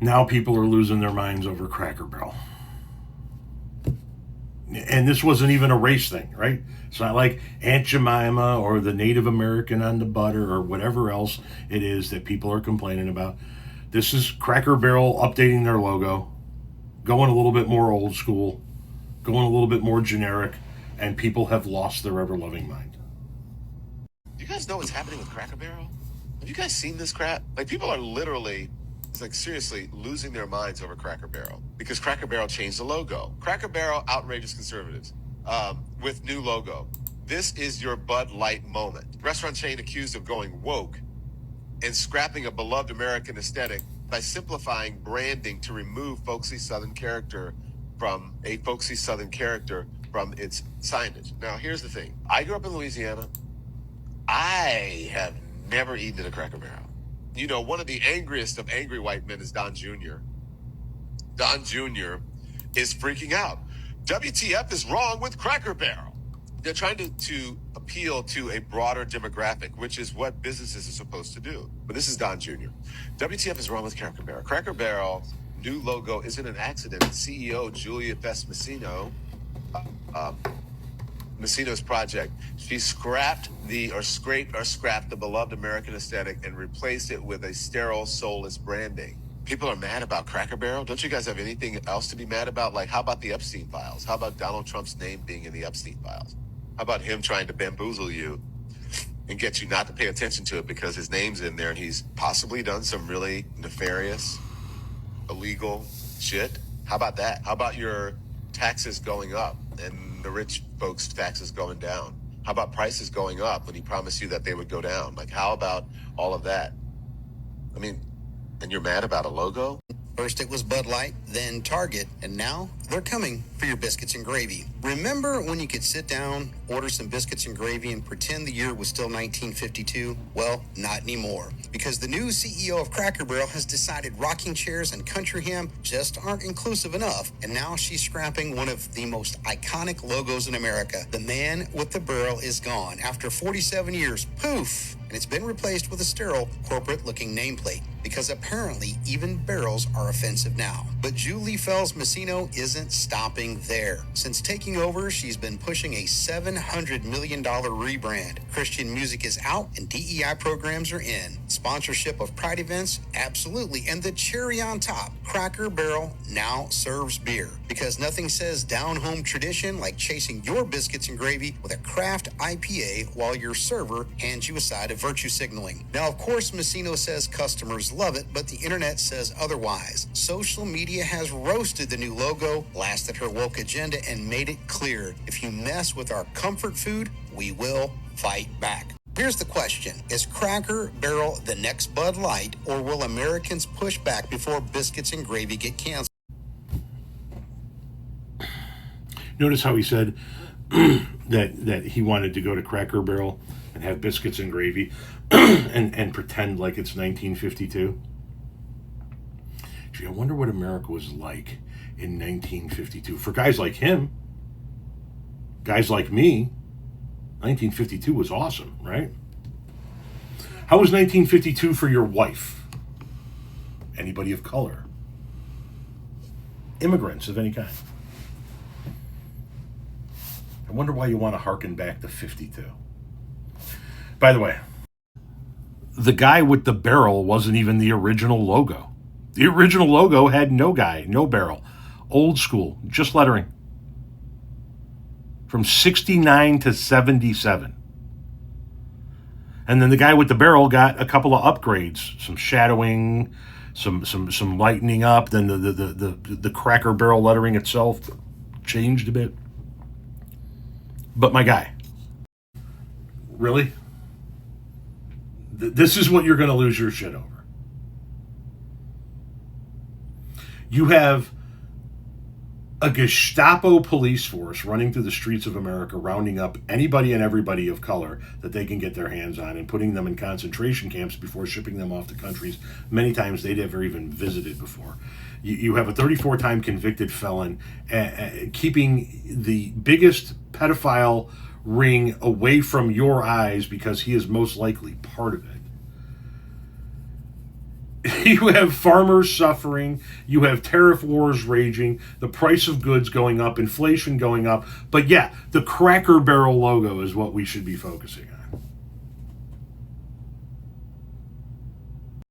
Now people are losing their minds over Cracker Barrel. And this wasn't even a race thing, right? It's not like Aunt Jemima or the Native American on the butter or whatever else it is that people are complaining about. This is Cracker Barrel updating their logo, going a little bit more old school, going a little bit more generic, and people have lost their ever-loving mind. You guys know what's happening with Cracker Barrel? Have you guys seen this crap? Like, people are literally, it's like seriously losing their minds over Cracker Barrel because Cracker Barrel changed the logo. Cracker Barrel outrages conservatives with new logo. This is your Bud Light moment. Restaurant chain accused of going woke and scrapping a beloved American aesthetic by simplifying branding to remove folksy Southern character from its signage. Now, here's the thing. I grew up in Louisiana. I have never eaten at a Cracker Barrel. You know, one of the angriest of angry white men is Don Jr. Don Jr. is freaking out. WTF is wrong with Cracker Barrel? They're trying to appeal to a broader demographic, which is what businesses are supposed to do. But this is Don Jr. WTF is wrong with Cracker Barrel. Cracker Barrel's new logo isn't an accident. CEO Julia Fest Messino's project. She scrapped the beloved American aesthetic and replaced it with a sterile, soulless branding. People are mad about Cracker Barrel. Don't you guys have anything else to be mad about? Like, how about the Epstein files? How about Donald Trump's name being in the Epstein files? How about him trying to bamboozle you and get you not to pay attention to it because his name's in there and he's possibly done some really nefarious, illegal shit? How about that? How about your taxes going up and the rich folks' taxes going down? How about prices going up when he promised you that they would go down? Like, how about all of that? I mean, and you're mad about a logo? First it was Bud Light, then Target, and now they're coming for your biscuits and gravy. Remember when you could sit down, order some biscuits and gravy, and pretend the year was still 1952? Well, not anymore. Because the new CEO of Cracker Barrel has decided rocking chairs and country ham just aren't inclusive enough, and now she's scrapping one of the most iconic logos in America. The man with the barrel is gone. After 47 years, poof! And it's been replaced with a sterile, corporate-looking nameplate, because apparently even barrels are offensive now. But Julie Fells Messino isn't stopping there. Since taking over, she's been pushing a $700 million rebrand. Christian music is out and DEI programs are in. Sponsorship of Pride events? Absolutely. And the cherry on top, Cracker Barrel now serves beer. Because nothing says down-home tradition like chasing your biscuits and gravy with a craft IPA while your server hands you a side of virtue signaling. Now, of course, Messino says customers love it, but the internet says otherwise. Social media has roasted the new logo, blasted her woke agenda, and made it clear, if you mess with our comfort food, we will fight back. Here's the question. Is Cracker Barrel the next Bud Light, or will Americans push back before biscuits and gravy get canceled? Notice how he said that he wanted to go to Cracker Barrel and have biscuits and gravy and pretend like it's 1952. Gee, I wonder what America was like in 1952. For guys like him, guys like me, 1952 was awesome, right? How was 1952 for your wife? Anybody of color? Immigrants of any kind? I wonder why you want to harken back to 52. By the way, the guy with the barrel wasn't even the original logo. The original logo had no guy, no barrel. Old school, just lettering. From 69 to 77. And then the guy with the barrel got a couple of upgrades, some shadowing, some lightening up. Then the Cracker Barrel lettering itself changed a bit. But my guy, really? This is what you're going to lose your shit over. You have a Gestapo police force running through the streets of America, rounding up anybody and everybody of color that they can get their hands on and putting them in concentration camps before shipping them off to countries many times they'd never even visited before. You have a 34-time convicted felon keeping the biggest pedophile ring away from your eyes because he is most likely part of it. You have farmers suffering, you have tariff wars raging, the price of goods going up, inflation going up. But yeah, the Cracker Barrel logo is what we should be focusing on.